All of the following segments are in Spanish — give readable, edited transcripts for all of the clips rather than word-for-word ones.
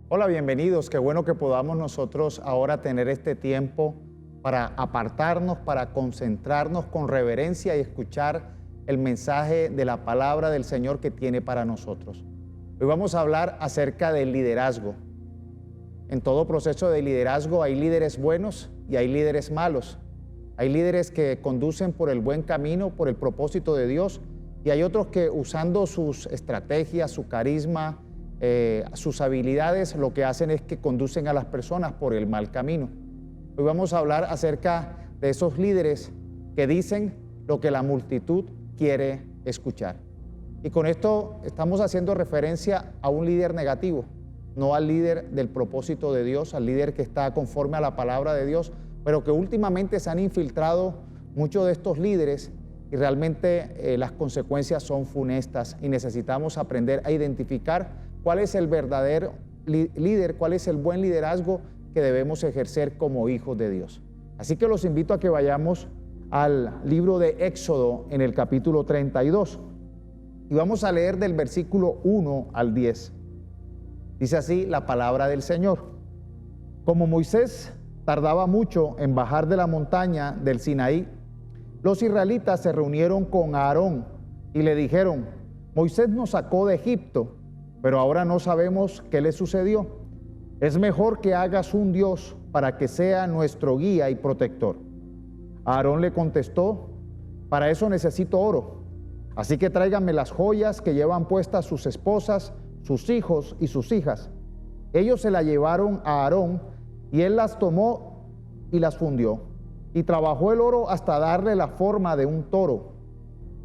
Hola, bienvenidos. Qué bueno que podamos nosotros ahora tener este tiempo para apartarnos, para concentrarnos con reverencia y escuchar el mensaje de la palabra del Señor que tiene para nosotros. Hoy vamos a hablar acerca del liderazgo. En todo proceso de liderazgo hay líderes buenos y hay líderes malos. Hay líderes que conducen por el buen camino, por el propósito de Dios, y hay otros que usando sus estrategias, su carisma, sus habilidades, lo que hacen es que conducen a las personas por el mal camino. Hoy vamos a hablar acerca de esos líderes que dicen lo que la multitud quiere escuchar. Y con esto estamos haciendo referencia a un líder negativo, no al líder del propósito de Dios, al líder que está conforme a la palabra de Dios, pero que últimamente se han infiltrado muchos de estos líderes y realmente las consecuencias son funestas y necesitamos aprender a identificar cuál es el verdadero líder, cuál es el buen liderazgo que debemos ejercer como hijos de Dios. Así que los invito a que vayamos al libro de Éxodo en el capítulo 32 y vamos a leer del versículo 1 al 10. Dice así la palabra del Señor. Como Moisés tardaba mucho en bajar de la montaña del Sinaí, los israelitas se reunieron con Aarón y le dijeron: Moisés nos sacó de Egipto, pero ahora no sabemos qué le sucedió. Es mejor que hagas un Dios para que sea nuestro guía y protector. Aarón le contestó: para eso necesito oro. Así que tráiganme las joyas que llevan puestas sus esposas, sus hijos y sus hijas. Ellos se la llevaron a Aarón y él las tomó y las fundió. Y trabajó el oro hasta darle la forma de un toro.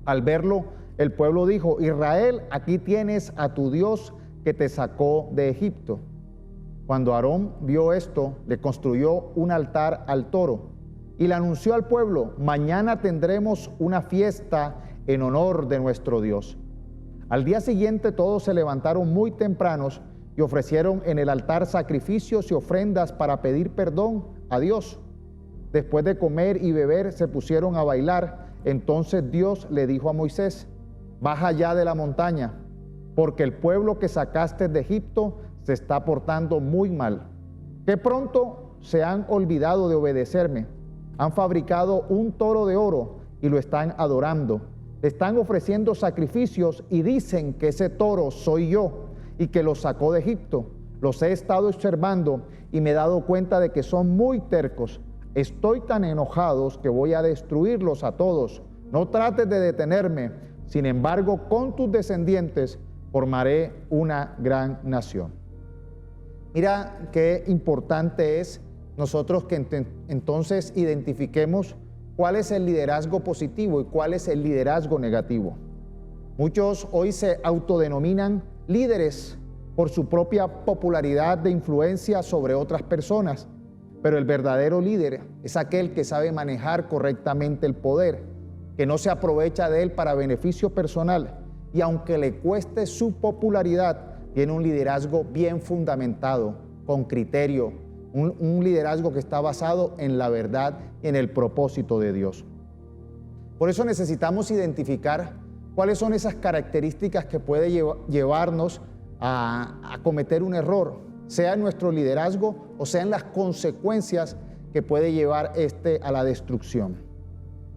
Al verlo, el pueblo dijo: Israel, aquí tienes a tu Dios que te sacó de Egipto. Cuando Aarón vio esto, le construyó un altar al toro y le anunció al pueblo: mañana tendremos una fiesta en honor de nuestro Dios. Al día siguiente todos se levantaron muy tempranos y ofrecieron en el altar sacrificios y ofrendas para pedir perdón a Dios. Después de comer y beber se pusieron a bailar. Entonces Dios le dijo a Moisés: baja ya de la montaña, porque el pueblo que sacaste de Egipto se está portando muy mal. Que pronto se han olvidado de obedecerme. Han fabricado un toro de oro y lo están adorando. Están ofreciendo sacrificios y dicen que ese toro soy yo y que lo sacó de Egipto. Los he estado observando y me he dado cuenta de que son muy tercos. Estoy tan enojados que voy a destruirlos a todos. No trates de detenerme. Sin embargo, con tus descendientes formaré una gran nación. Mira qué importante es nosotros que entonces identifiquemos cuál es el liderazgo positivo y cuál es el liderazgo negativo. Muchos hoy se autodenominan líderes por su propia popularidad de influencia sobre otras personas, pero el verdadero líder es aquel que sabe manejar correctamente el poder, que no se aprovecha de él para beneficio personal y aunque le cueste su popularidad, tiene un liderazgo bien fundamentado, con criterio, un liderazgo que está basado en la verdad y en el propósito de Dios. Por eso necesitamos identificar cuáles son esas características que puede llevarnos a cometer un error, sea en nuestro liderazgo o sea en las consecuencias que puede llevar a la destrucción.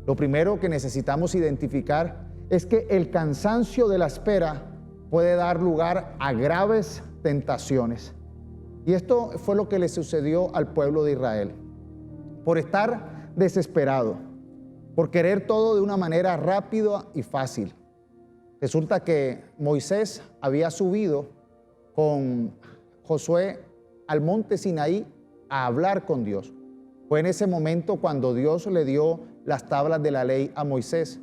Lo primero que necesitamos identificar es que el cansancio de la espera puede dar lugar a graves tentaciones. Y esto fue lo que le sucedió al pueblo de Israel. Por estar desesperado, por querer todo de una manera rápida y fácil. Resulta que Moisés había subido con Josué al monte Sinaí a hablar con Dios. Fue en ese momento cuando Dios le dio las tablas de la ley a Moisés.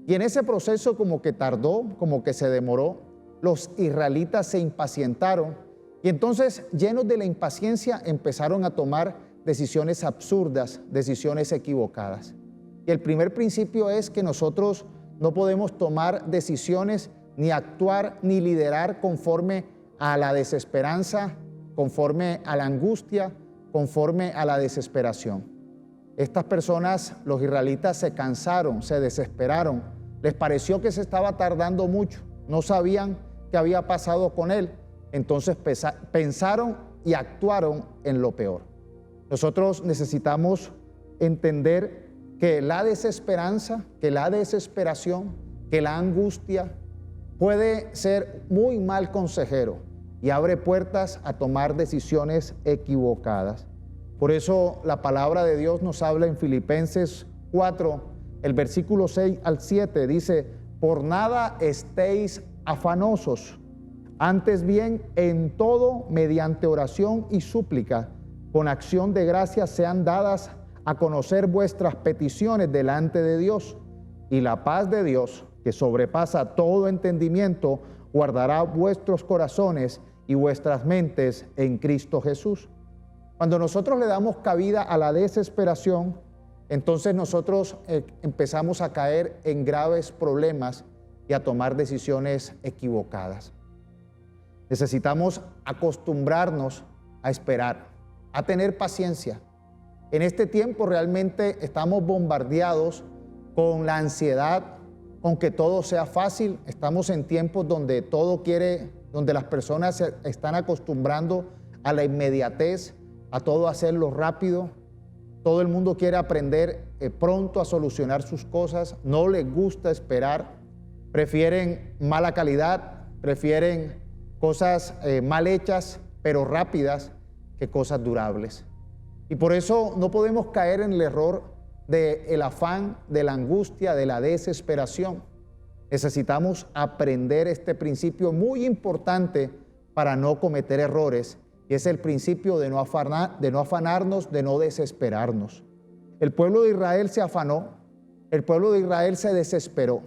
Y en ese proceso como que tardó, como que se demoró, los israelitas se impacientaron y entonces, llenos de la impaciencia, empezaron a tomar decisiones absurdas, decisiones equivocadas. Y el primer principio es que nosotros no podemos tomar decisiones, ni actuar, ni liderar conforme a la desesperanza, conforme a la angustia, conforme a la desesperación. Estas personas, los israelitas, se cansaron, se desesperaron, les pareció que se estaba tardando mucho, no sabían qué había pasado con él. entonces pensaron y actuaron en lo peor. Nosotros necesitamos entender que la desesperanza, que la desesperación, que la angustia puede ser muy mal consejero y abre puertas a tomar decisiones equivocadas. Por eso la palabra de Dios nos habla en Filipenses 4, el versículo 6 al 7, dice: por nada estéis afanosos, antes bien en todo mediante oración y súplica, con acción de gracias sean dadas a conocer vuestras peticiones delante de Dios, y la paz de Dios, que sobrepasa todo entendimiento, guardará vuestros corazones y vuestras mentes en Cristo Jesús. Cuando nosotros le damos cabida a la desesperación, entonces nosotros empezamos a caer en graves problemas y a tomar decisiones equivocadas. Necesitamos acostumbrarnos a esperar, a tener paciencia. En este tiempo realmente estamos bombardeados con la ansiedad, con que todo sea fácil. Estamos en tiempos donde donde las personas se están acostumbrando a la inmediatez, a todo hacerlo rápido. Todo el mundo quiere aprender pronto a solucionar sus cosas, no les gusta esperar, prefieren mala calidad, prefieren cosas mal hechas, pero rápidas, que cosas durables. Y por eso no podemos caer en el error del afán, de la angustia, de la desesperación. Necesitamos aprender este principio muy importante para no cometer errores, y es el principio de no afanarnos, de no desesperarnos. El pueblo de Israel se afanó, el pueblo de Israel se desesperó,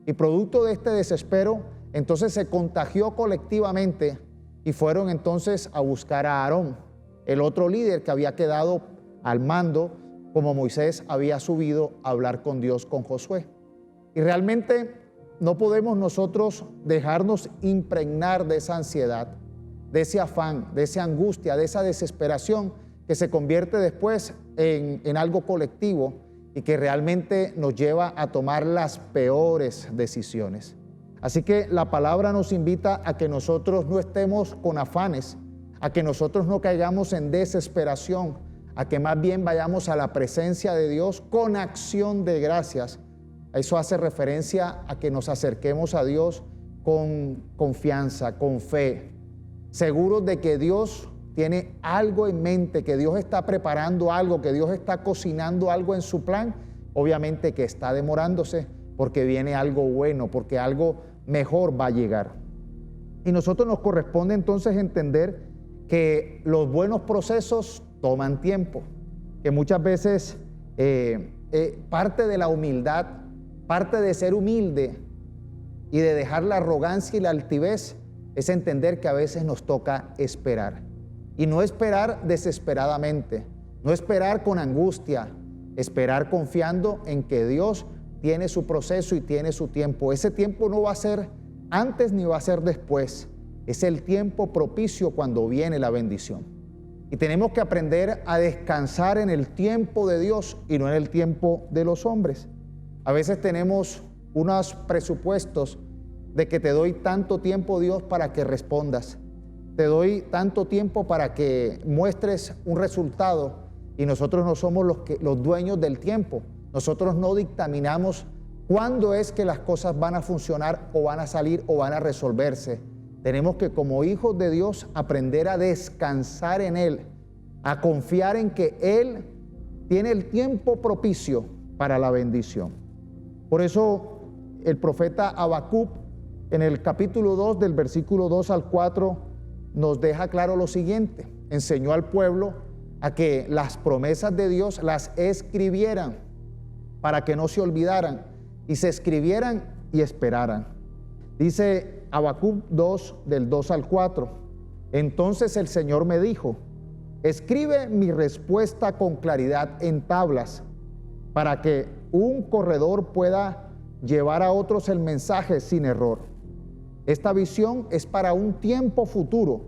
y producto de este desespero, entonces se contagió colectivamente y fueron entonces a buscar a Aarón, el otro líder que había quedado al mando, como Moisés había subido a hablar con Dios, con Josué. Y realmente no podemos nosotros dejarnos impregnar de esa ansiedad, de ese afán, de esa angustia, de esa desesperación que se convierte después en algo colectivo y que realmente nos lleva a tomar las peores decisiones. Así que la palabra nos invita a que nosotros no estemos con afanes, a que nosotros no caigamos en desesperación, a que más bien vayamos a la presencia de Dios con acción de gracias. Eso hace referencia a que nos acerquemos a Dios con confianza, con fe, seguros de que Dios tiene algo en mente, que Dios está preparando algo, que Dios está cocinando algo en su plan, obviamente que está demorándose porque viene algo bueno, porque algo mejor va a llegar. Y nosotros nos corresponde entonces entender que los buenos procesos toman tiempo, que muchas veces parte de la humildad, parte de ser humilde y de dejar la arrogancia y la altivez es entender que a veces nos toca esperar. Y no esperar desesperadamente, no esperar con angustia, esperar confiando en que Dios tiene su proceso y tiene su tiempo. Ese tiempo no va a ser antes ni va a ser después. Es el tiempo propicio cuando viene la bendición. Y tenemos que aprender a descansar en el tiempo de Dios y no en el tiempo de los hombres. A veces tenemos unos presupuestos de que te doy tanto tiempo, Dios, para que respondas. Te doy tanto tiempo para que muestres un resultado, y nosotros no somos los dueños del tiempo. Nosotros no dictaminamos cuándo es que las cosas van a funcionar o van a salir o van a resolverse. Tenemos que, como hijos de Dios, aprender a descansar en Él, a confiar en que Él tiene el tiempo propicio para la bendición. Por eso el profeta Habacuc, en el capítulo 2, del versículo 2 al 4, nos deja claro lo siguiente: enseñó al pueblo a que las promesas de Dios las escribieran para que no se olvidaran, y se escribieran y esperaran. Dice Habacuc 2, del 2 al 4, entonces el Señor me dijo: escribe mi respuesta con claridad en tablas, para que un corredor pueda llevar a otros el mensaje sin error. Esta visión es para un tiempo futuro.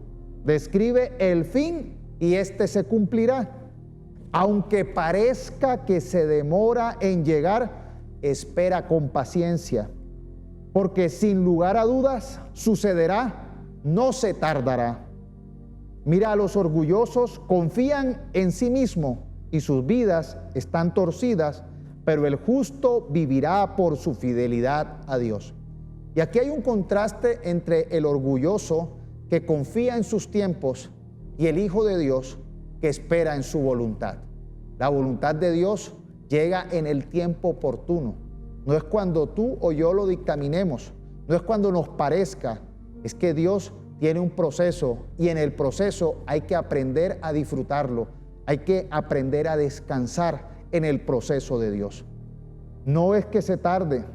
Describe el fin y este se cumplirá. Aunque parezca que se demora en llegar, espera con paciencia, porque sin lugar a dudas sucederá, no se tardará. Mira, a los orgullosos confían en sí mismos y sus vidas están torcidas, pero el justo vivirá por su fidelidad a Dios. Y aquí hay un contraste entre el orgulloso que confía en sus tiempos y el Hijo de Dios que espera en su voluntad. La voluntad de Dios llega en el tiempo oportuno. No es cuando tú o yo lo dictaminemos, no es cuando nos parezca, es que Dios tiene un proceso y en el proceso hay que aprender a disfrutarlo, hay que aprender a descansar en el proceso de Dios. No es que se tarde,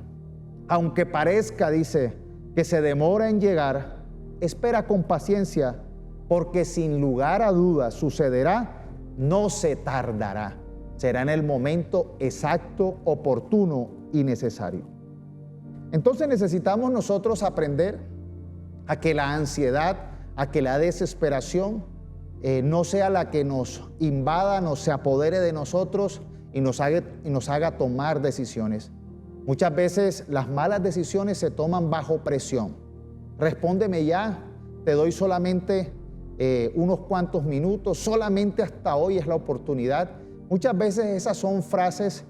aunque parezca, dice, que se demora en llegar, espera con paciencia, porque sin lugar a dudas sucederá, no se tardará. Será en el momento exacto, oportuno y necesario. Entonces necesitamos nosotros aprender a que la ansiedad, a que la desesperación no sea la que nos invada, nos se apodere de nosotros y nos haga tomar decisiones. Muchas veces las malas decisiones se toman bajo presión. Respóndeme ya, te doy solamente unos cuantos minutos, solamente hasta hoy es la oportunidad. Muchas veces esas son frases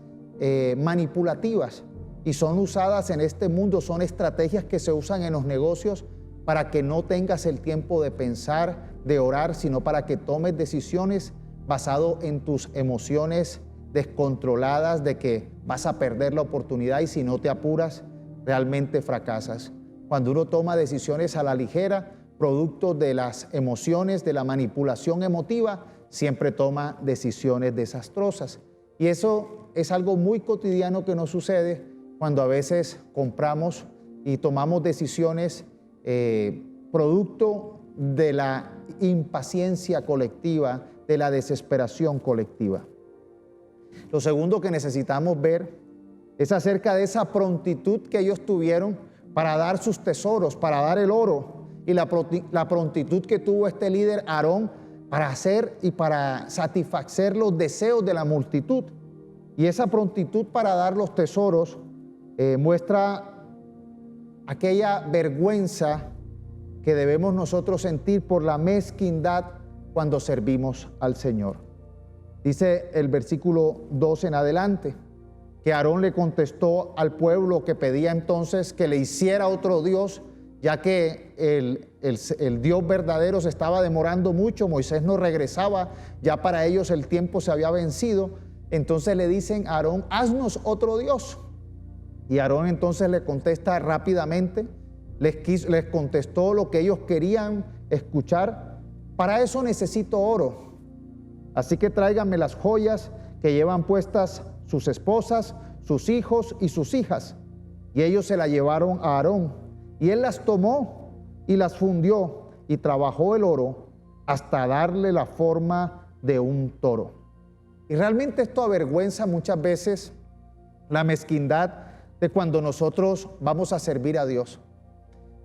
manipulativas y son usadas en este mundo, son estrategias que se usan en los negocios para que no tengas el tiempo de pensar, de orar, sino para que tomes decisiones basado en tus emociones descontroladas de que vas a perder la oportunidad y si no te apuras, realmente fracasas. Cuando uno toma decisiones a la ligera, producto de las emociones, de la manipulación emotiva, siempre toma decisiones desastrosas. Y eso es algo muy cotidiano que nos sucede cuando a veces compramos y tomamos decisiones producto de la impaciencia colectiva, de la desesperación colectiva. Lo segundo que necesitamos ver es acerca de esa prontitud que ellos tuvieron para dar sus tesoros, para dar el oro, y la prontitud que tuvo este líder Aarón para hacer y para satisfacer los deseos de la multitud. Y esa prontitud para dar los tesoros muestra aquella vergüenza que debemos nosotros sentir por la mezquindad cuando servimos al Señor. Dice el versículo 2 en adelante, que Aarón le contestó al pueblo que pedía entonces que le hiciera otro Dios, ya que el Dios verdadero se estaba demorando mucho, Moisés no regresaba, ya para ellos el tiempo se había vencido. Entonces le dicen a Aarón, haznos otro Dios. Y Aarón entonces le contesta rápidamente, les contestó lo que ellos querían escuchar. Para eso necesito oro. Así que tráiganme las joyas que llevan puestas sus esposas, sus hijos y sus hijas. Y ellos se la llevaron a Aarón. Y él las tomó y las fundió y trabajó el oro hasta darle la forma de un toro. Y realmente esto avergüenza muchas veces la mezquindad de cuando nosotros vamos a servir a Dios.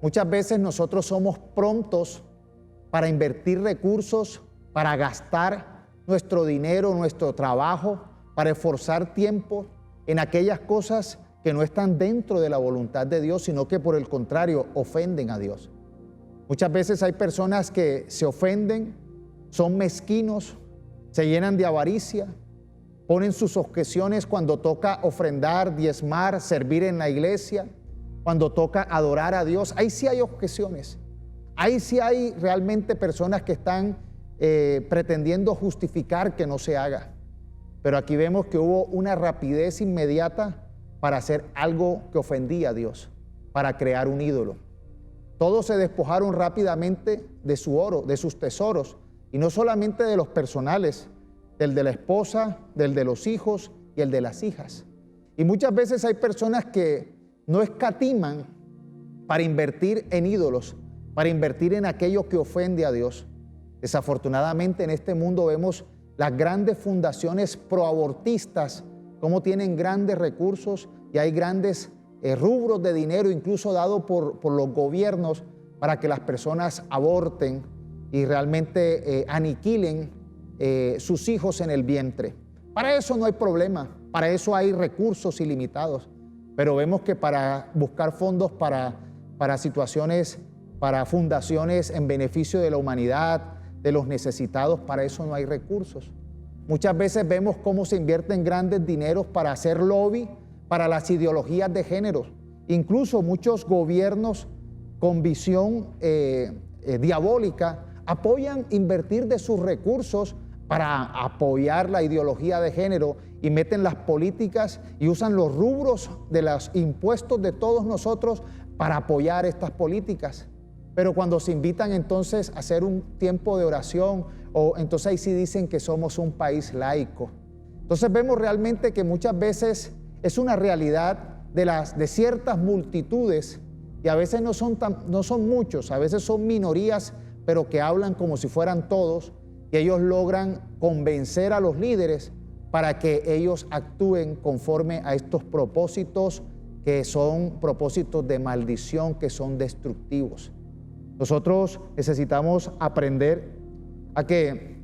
Muchas veces nosotros somos prontos para invertir recursos, para gastar nuestro dinero, nuestro trabajo, para esforzar tiempo en aquellas cosas que no están dentro de la voluntad de Dios, sino que por el contrario ofenden a Dios. Muchas veces hay personas que se ofenden, son mezquinos, se llenan de avaricia, ponen sus objeciones cuando toca ofrendar, diezmar, servir en la iglesia, cuando toca adorar a Dios. Ahí sí hay objeciones, ahí sí hay realmente personas que están pretendiendo justificar que no se haga. Pero aquí vemos que hubo una rapidez inmediata para hacer algo que ofendía a Dios, para crear un ídolo. Todos se despojaron rápidamente de su oro, de sus tesoros, y no solamente de los personales, del de la esposa, del de los hijos y el de las hijas. Y muchas veces hay personas que no escatiman para invertir en ídolos, para invertir en aquello que ofende a Dios. Desafortunadamente en este mundo vemos las grandes fundaciones proabortistas, cómo tienen grandes recursos y hay grandes rubros de dinero, incluso dado por los gobiernos, para que las personas aborten y realmente aniquilen sus hijos en el vientre. Para eso no hay problema, para eso hay recursos ilimitados, pero vemos que para buscar fondos para situaciones para fundaciones en beneficio de la humanidad, de los necesitados. Para eso no hay recursos. Muchas veces vemos cómo se invierten grandes dineros para hacer lobby para las ideologías de género. Incluso muchos gobiernos con visión diabólica apoyan invertir de sus recursos para apoyar la ideología de género y meten las políticas y usan los rubros de los impuestos de todos nosotros para apoyar estas políticas. Pero cuando se invitan entonces a hacer un tiempo de oración, o entonces ahí sí dicen que somos un país laico. Entonces vemos realmente que muchas veces es una realidad de ciertas multitudes, y a veces no son muchos, a veces son minorías, pero que hablan como si fueran todos, y ellos logran convencer a los líderes para que ellos actúen conforme a estos propósitos que son propósitos de maldición, que son destructivos. Nosotros necesitamos aprender a que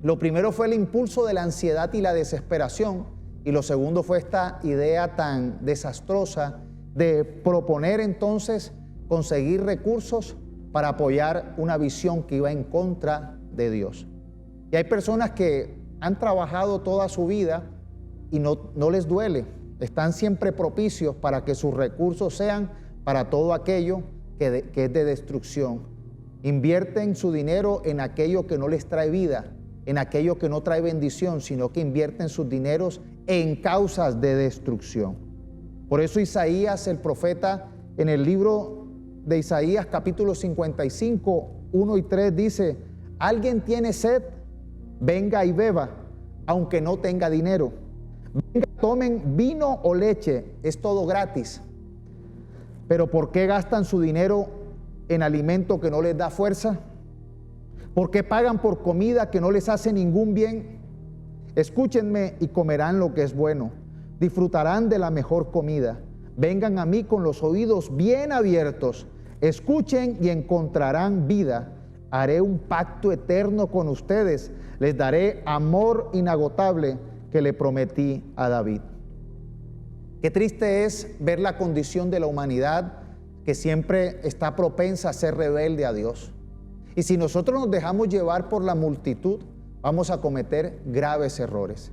lo primero fue el impulso de la ansiedad y la desesperación, y lo segundo fue esta idea tan desastrosa de proponer entonces conseguir recursos para apoyar una visión que iba en contra de Dios. Y hay personas que han trabajado toda su vida y no les duele, están siempre propicios para que sus recursos sean para todo aquello que es de destrucción. Invierten su dinero en aquello que no les trae vida, en aquello que no trae bendición, sino que invierten sus dineros en causas de destrucción. Por eso Isaías, el profeta, en el libro de Isaías, capítulo 55, 1 y 3, dice: ¿alguien tiene sed? Venga y beba, aunque no tenga dinero. Venga, tomen vino o leche, es todo gratis. Pero ¿por qué gastan su dinero en alimento que no les da fuerza? ¿Por qué pagan por comida que no les hace ningún bien? Escúchenme y comerán lo que es bueno, disfrutarán de la mejor comida. Vengan a mí con los oídos bien abiertos, escuchen y encontrarán vida. Haré un pacto eterno con ustedes, les daré amor inagotable que le prometí a David. Qué triste es ver la condición de la humanidad, que siempre está propensa a ser rebelde a Dios. Y si nosotros nos dejamos llevar por la multitud, vamos a cometer graves errores.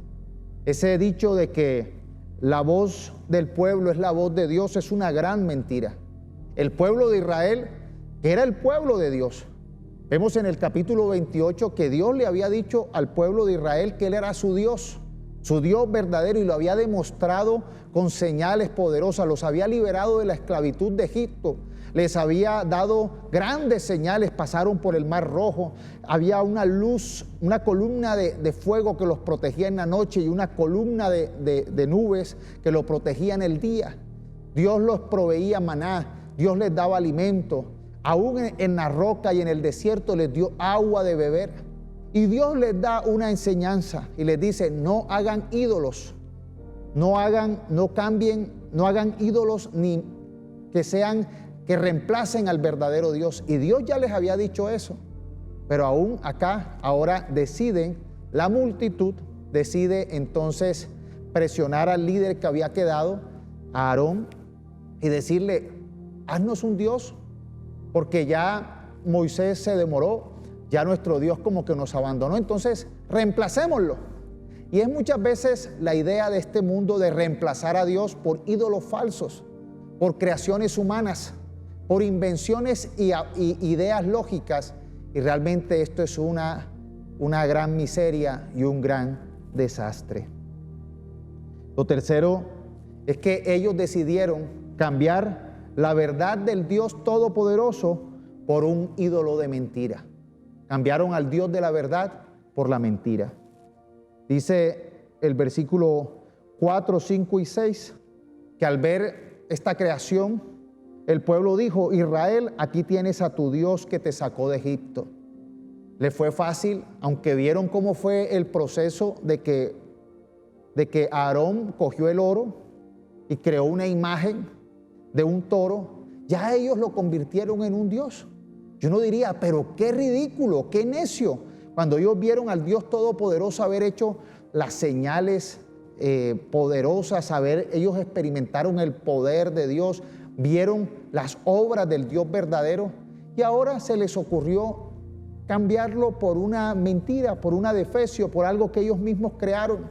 Ese dicho de que la voz del pueblo es la voz de Dios es una gran mentira. El pueblo de Israel, que era el pueblo de Dios, vemos en el capítulo 28 que Dios le había dicho al pueblo de Israel que Él era su Dios verdadero, y lo había demostrado con señales poderosas. Los había liberado de la esclavitud de Egipto, les había dado grandes señales, pasaron por el Mar Rojo, había una luz, una columna de fuego que los protegía en la noche y una columna de nubes que los protegía en el día. Dios los proveía maná, Dios les daba alimento, aún en la roca y en el desierto les dio agua de beber. Y Dios les da una enseñanza y les dice: no hagan ídolos, no hagan ídolos ni que reemplacen al verdadero Dios. Y Dios ya les había dicho eso, pero aún acá, ahora la multitud decide entonces presionar al líder que había quedado, a Aarón, y decirle: haznos un Dios, porque ya Moisés se demoró, ya nuestro Dios como que nos abandonó, entonces reemplacémoslo. Y es muchas veces la idea de este mundo de reemplazar a Dios por ídolos falsos, por creaciones humanas, por invenciones y ideas lógicas, y realmente esto es una gran miseria y un gran desastre. Lo tercero es que ellos decidieron cambiar la verdad del Dios Todopoderoso por un ídolo de mentira. Cambiaron al Dios de la verdad por la mentira. Dice el versículo 4, 5 y 6 que al ver esta creación, el pueblo dijo: Israel, aquí tienes a tu Dios que te sacó de Egipto. Le fue fácil, aunque vieron cómo fue el proceso de que Aarón cogió el oro y creó una imagen de un toro, ya ellos lo convirtieron en un Dios. Yo no diría, pero qué ridículo, qué necio, cuando ellos vieron al Dios Todopoderoso haber hecho las señales poderosas, ellos experimentaron el poder de Dios, vieron las obras del Dios verdadero, y ahora se les ocurrió cambiarlo por una mentira, por una defecio, por algo que ellos mismos crearon.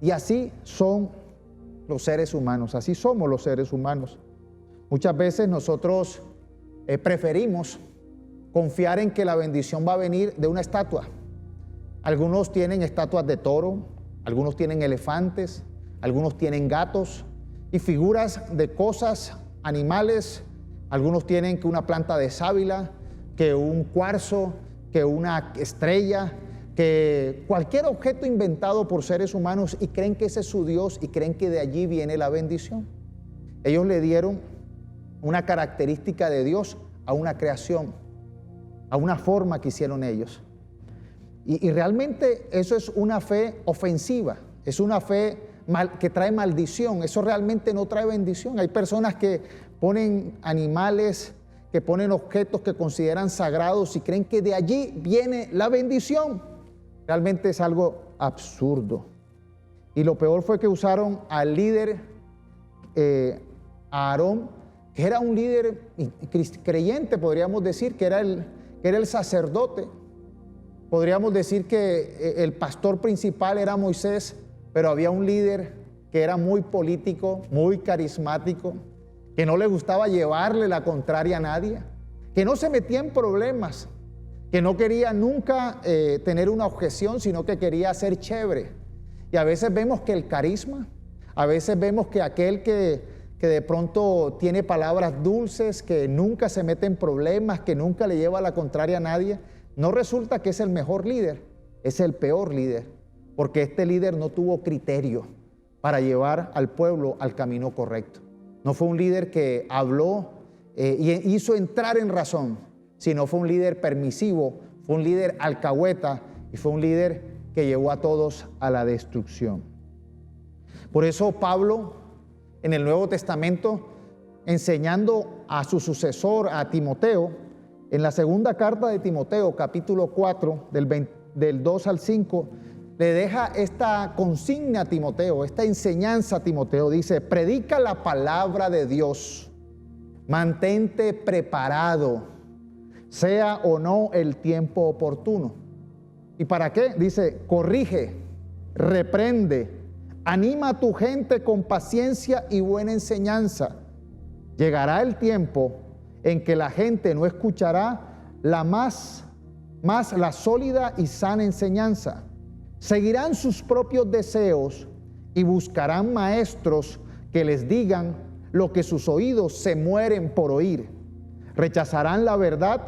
Y así son los seres humanos, así somos los seres humanos. Muchas veces nosotros preferimos confiar en que la bendición va a venir de una estatua. Algunos tienen estatuas de toro, algunos tienen elefantes, algunos tienen gatos y figuras de cosas, animales. Algunos tienen que una planta de sábila, que un cuarzo, que una estrella, que cualquier objeto inventado por seres humanos, y creen que ese es su Dios y creen que de allí viene la bendición. Ellos le dieron una característica de Dios a una creación, a una forma que hicieron ellos. Y realmente eso es una fe ofensiva, es una fe que trae maldición. Eso realmente no trae bendición. Hay personas que ponen animales, que ponen objetos que consideran sagrados y creen que de allí viene la bendición. Realmente es algo absurdo. Y lo peor fue que usaron al líder Aarón, que era un líder creyente, podríamos decir, que era el sacerdote. Podríamos decir que el pastor principal era Moisés, pero había un líder que era muy político, muy carismático, que no le gustaba llevarle la contraria a nadie, que no se metía en problemas, que no quería nunca tener una objeción, sino que quería ser chévere. Y a veces vemos que el carisma, a veces vemos que aquel que de pronto tiene palabras dulces, que nunca se mete en problemas, que nunca le lleva la contraria a nadie, no resulta que es el mejor líder, es el peor líder, porque este líder no tuvo criterio para llevar al pueblo al camino correcto. No fue un líder que habló y hizo entrar en razón, sino fue un líder permisivo, fue un líder alcahueta y fue un líder que llevó a todos a la destrucción. Por eso Pablo, en el Nuevo Testamento, enseñando a su sucesor, a Timoteo, en la segunda carta de Timoteo, capítulo 4, del 2 al 5, le deja esta consigna a Timoteo, esta enseñanza a Timoteo. Dice: predica la palabra de Dios, mantente preparado, sea o no el tiempo oportuno. ¿Y para qué? Dice: corrige, reprende, anima a tu gente con paciencia y buena enseñanza. Llegará el tiempo en que la gente no escuchará más la sólida y sana enseñanza. Seguirán sus propios deseos y buscarán maestros que les digan lo que sus oídos se mueren por oír. Rechazarán la verdad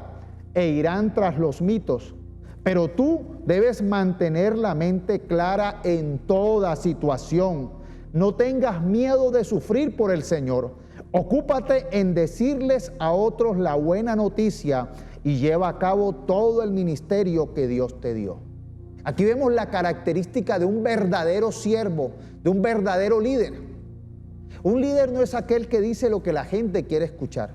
e irán tras los mitos. Pero tú debes mantener la mente clara en toda situación. No tengas miedo de sufrir por el Señor. Ocúpate en decirles a otros la buena noticia y lleva a cabo todo el ministerio que Dios te dio. Aquí vemos la característica de un verdadero siervo, de un verdadero líder. Un líder no es aquel que dice lo que la gente quiere escuchar.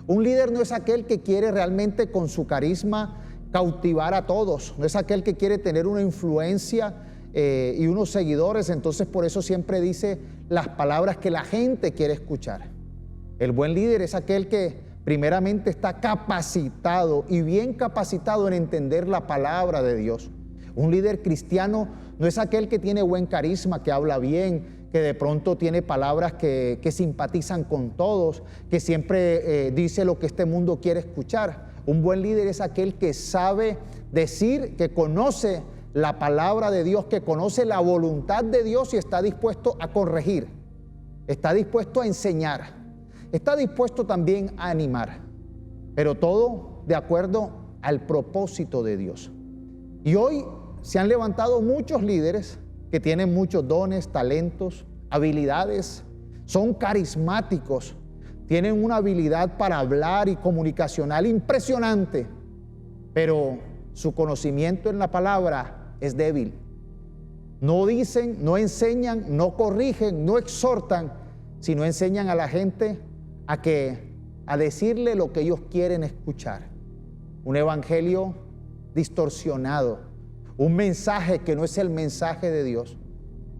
Un líder no es aquel que quiere realmente con su carisma cautivar a todos. No es aquel que quiere tener una influencia y unos seguidores. Entonces por eso siempre dice las palabras que la gente quiere escuchar. El buen líder es aquel que primeramente está capacitado y bien capacitado en entender la palabra de Dios. Un líder cristiano no es aquel que tiene buen carisma, que habla bien, que de pronto tiene palabras que simpatizan con todos, que siempre dice lo que este mundo quiere escuchar. Un buen líder es aquel que sabe decir, que conoce la palabra de Dios, que conoce la voluntad de Dios y está dispuesto a corregir, está dispuesto a enseñar, está dispuesto también a animar, pero todo de acuerdo al propósito de Dios. Y hoy se han levantado muchos líderes que tienen muchos dones, talentos, habilidades, son carismáticos, tienen una habilidad para hablar y comunicacional impresionante, pero su conocimiento en la palabra es débil. No dicen, no enseñan, no corrigen, no exhortan, sino enseñan a la gente a decirle lo que ellos quieren escuchar. Un evangelio distorsionado, un mensaje que no es el mensaje de Dios,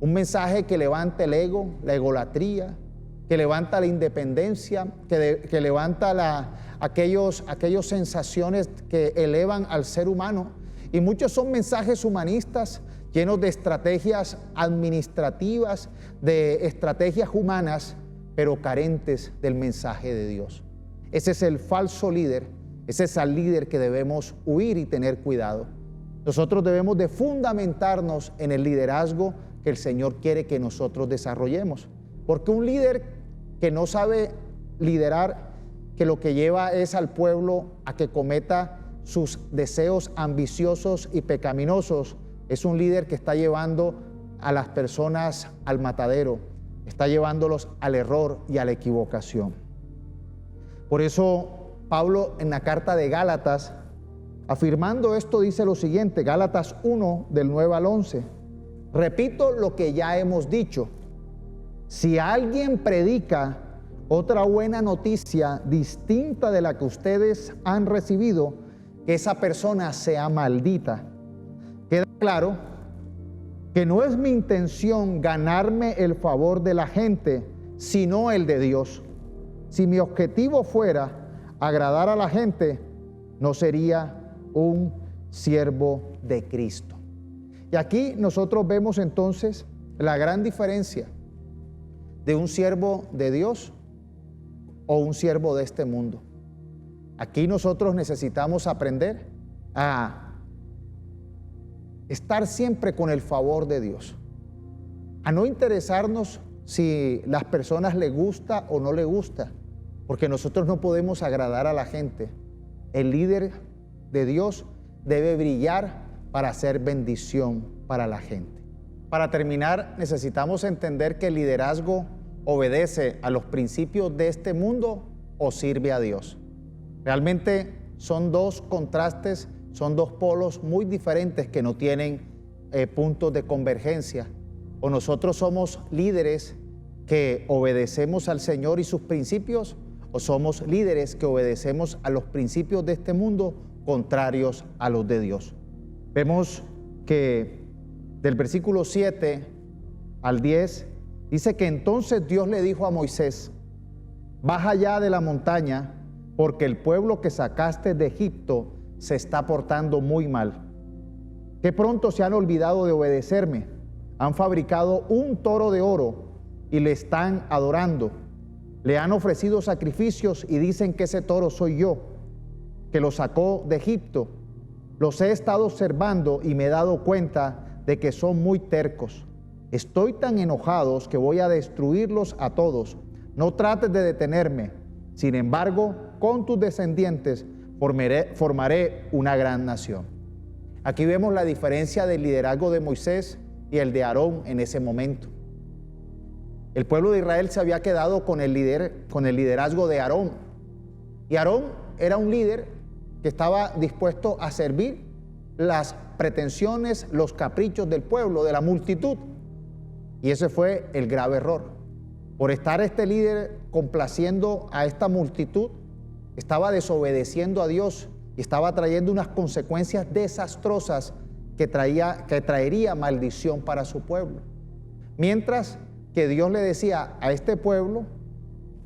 un mensaje que levanta el ego, la egolatría, que levanta la independencia, que levanta aquellas sensaciones que elevan al ser humano. Y muchos son mensajes humanistas, llenos de estrategias administrativas, de estrategias humanas, pero carentes del mensaje de Dios. Ese es el falso líder, ese es el líder que debemos huir y tener cuidado. Nosotros debemos de fundamentarnos en el liderazgo que el Señor quiere que nosotros desarrollemos. Porque un líder que no sabe liderar, que lo que lleva es al pueblo a que cometa sus deseos ambiciosos y pecaminosos, es un líder que está llevando a las personas al matadero, está llevándolos al error y a la equivocación. Por eso Pablo en la carta de Gálatas, afirmando esto, dice lo siguiente, Gálatas 1, del 9 al 11. Repito lo que ya hemos dicho. Si alguien predica otra buena noticia distinta de la que ustedes han recibido, que esa persona sea maldita. Queda claro que no es mi intención ganarme el favor de la gente, sino el de Dios. Si mi objetivo fuera agradar a la gente, no sería un siervo de Cristo. Y aquí nosotros vemos entonces la gran diferencia de un siervo de Dios o un siervo de este mundo. Aquí nosotros necesitamos aprender a estar siempre con el favor de Dios, a no interesarnos si las personas les gusta o no les gusta, porque nosotros no podemos agradar a la gente. El líder de Dios debe brillar para hacer bendición para la gente. Para terminar, necesitamos entender que el liderazgo obedece a los principios de este mundo o sirve a Dios. Realmente son dos contrastes, son dos polos muy diferentes que no tienen puntos de convergencia. O nosotros somos líderes que obedecemos al Señor y sus principios, o somos líderes que obedecemos a los principios de este mundo contrarios a los de Dios. Vemos que del versículo 7 al 10 dice que entonces Dios le dijo a Moisés: baja ya de la montaña, porque el pueblo que sacaste de Egipto se está portando muy mal. Que pronto se han olvidado de obedecerme. Han fabricado un toro de oro y le están adorando. Le han ofrecido sacrificios y dicen que ese toro soy yo, que lo sacó de Egipto. Los he estado observando y me he dado cuenta de que son muy tercos. Estoy tan enojados que voy a destruirlos a todos. No trates de detenerme. Sin embargo, con tus descendientes formaré una gran nación. Aquí vemos la diferencia del liderazgo de Moisés y el de Aarón en ese momento. El pueblo de Israel se había quedado con el liderazgo de Aarón. Y Aarón era un líder que estaba dispuesto a servir las pretensiones, los caprichos del pueblo, de la multitud. Y ese fue el grave error. Por estar este líder complaciendo a esta multitud, estaba desobedeciendo a Dios y estaba trayendo unas consecuencias desastrosas que traería maldición para su pueblo. Mientras que Dios le decía a este pueblo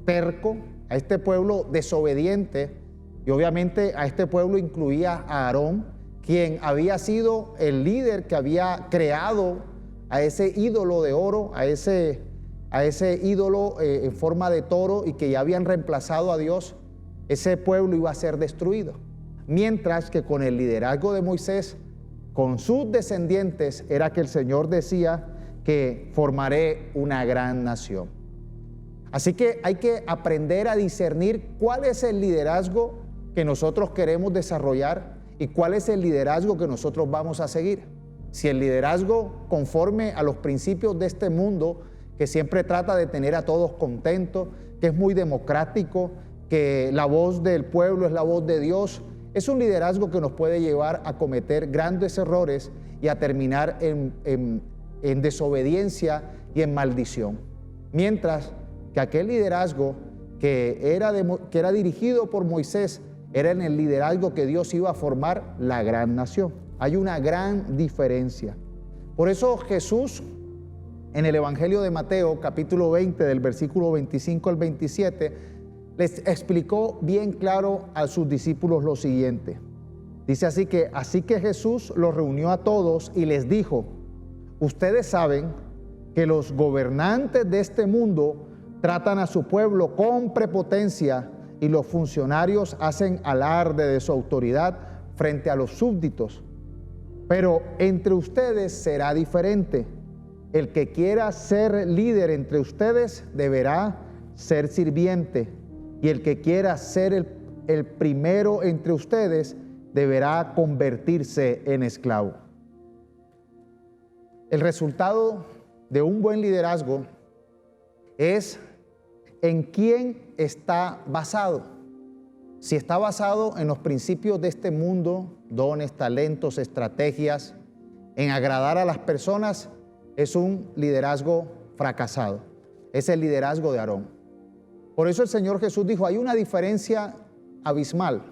terco, a este pueblo desobediente, y obviamente a este pueblo incluía a Aarón, quien había sido el líder que había creado a ese ídolo de oro, a ese ídolo en forma de toro, y que ya habían reemplazado a Dios. Ese pueblo iba a ser destruido. Mientras que con el liderazgo de Moisés, con sus descendientes, era que el Señor decía que formaré una gran nación. Así que hay que aprender a discernir cuál es el liderazgo que nosotros queremos desarrollar y cuál es el liderazgo que nosotros vamos a seguir. Si el liderazgo conforme a los principios de este mundo, que siempre trata de tener a todos contentos, que es muy democrático, que la voz del pueblo es la voz de Dios, es un liderazgo que nos puede llevar a cometer grandes errores y a terminar en desobediencia y en maldición. Mientras que aquel liderazgo que era dirigido por Moisés era en el liderazgo que Dios iba a formar la gran nación. Hay una gran diferencia. Por eso Jesús en el Evangelio de Mateo, capítulo 20, del versículo 25 al 27, les explicó bien claro a sus discípulos lo siguiente. Dice así que Jesús los reunió a todos y les dijo: ustedes saben que los gobernantes de este mundo tratan a su pueblo con prepotencia y los funcionarios hacen alarde de su autoridad frente a los súbditos. Pero entre ustedes será diferente. El que quiera ser líder entre ustedes deberá ser sirviente, y el que quiera ser el primero entre ustedes deberá convertirse en esclavo. El resultado de un buen liderazgo es en quién está basado. Si está basado en los principios de este mundo, dones, talentos, estrategias, en agradar a las personas, es un liderazgo fracasado. Es el liderazgo de Aarón. Por eso el Señor Jesús dijo, hay una diferencia abismal.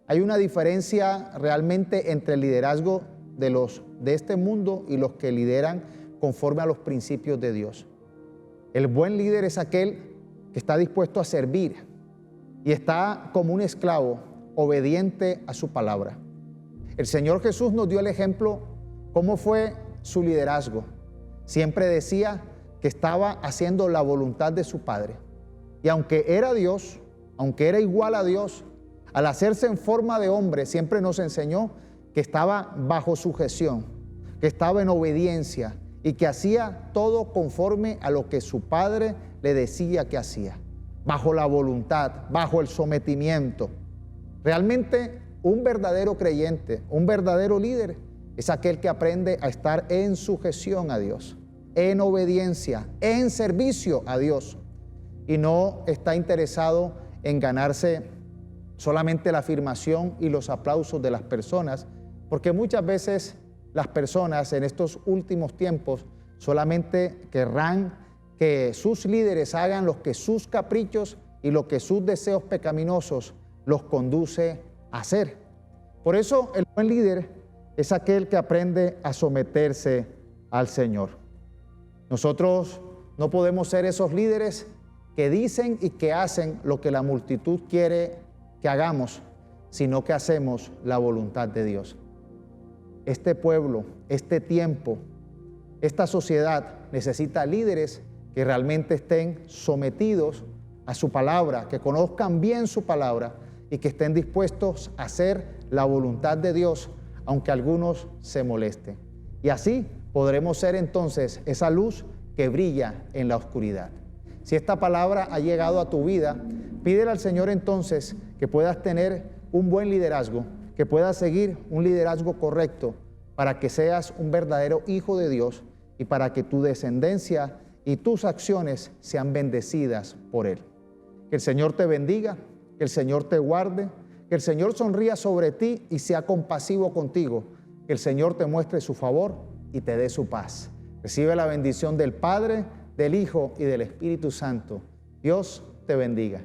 Hay una diferencia realmente entre el liderazgo de este mundo y los que lideran conforme a los principios de Dios. El buen líder es aquel que está dispuesto a servir y está como un esclavo obediente a su palabra. El Señor Jesús nos dio el ejemplo cómo fue su liderazgo. Siempre decía que estaba haciendo la voluntad de su Padre. Y aunque era Dios, aunque era igual a Dios, al hacerse en forma de hombre, siempre nos enseñó que estaba bajo sujeción, que estaba en obediencia y que hacía todo conforme a lo que su Padre le decía que hacía, bajo la voluntad, bajo el sometimiento. Realmente un verdadero creyente, un verdadero líder, es aquel que aprende a estar en sujeción a Dios, en obediencia, en servicio a Dios, y no está interesado en ganarse solamente la afirmación y los aplausos de las personas, porque muchas veces las personas en estos últimos tiempos solamente querrán que sus líderes hagan lo que sus caprichos y lo que sus deseos pecaminosos los conduce a hacer. Por eso el buen líder es aquel que aprende a someterse al Señor. Nosotros no podemos ser esos líderes que dicen y que hacen lo que la multitud quiere que hagamos, sino que hacemos la voluntad de Dios. Este pueblo, este tiempo, esta sociedad necesita líderes que realmente estén sometidos a su palabra, que conozcan bien su palabra y que estén dispuestos a hacer la voluntad de Dios, aunque algunos se molesten. Y así podremos ser entonces esa luz que brilla en la oscuridad. Si esta palabra ha llegado a tu vida, pídele al Señor entonces que puedas tener un buen liderazgo, que puedas seguir un liderazgo correcto para que seas un verdadero hijo de Dios y para que tu descendencia y tus acciones sean bendecidas por Él. Que el Señor te bendiga, que el Señor te guarde, que el Señor sonría sobre ti y sea compasivo contigo, que el Señor te muestre su favor y te dé su paz. Recibe la bendición del Padre, del Hijo y del Espíritu Santo. Dios te bendiga.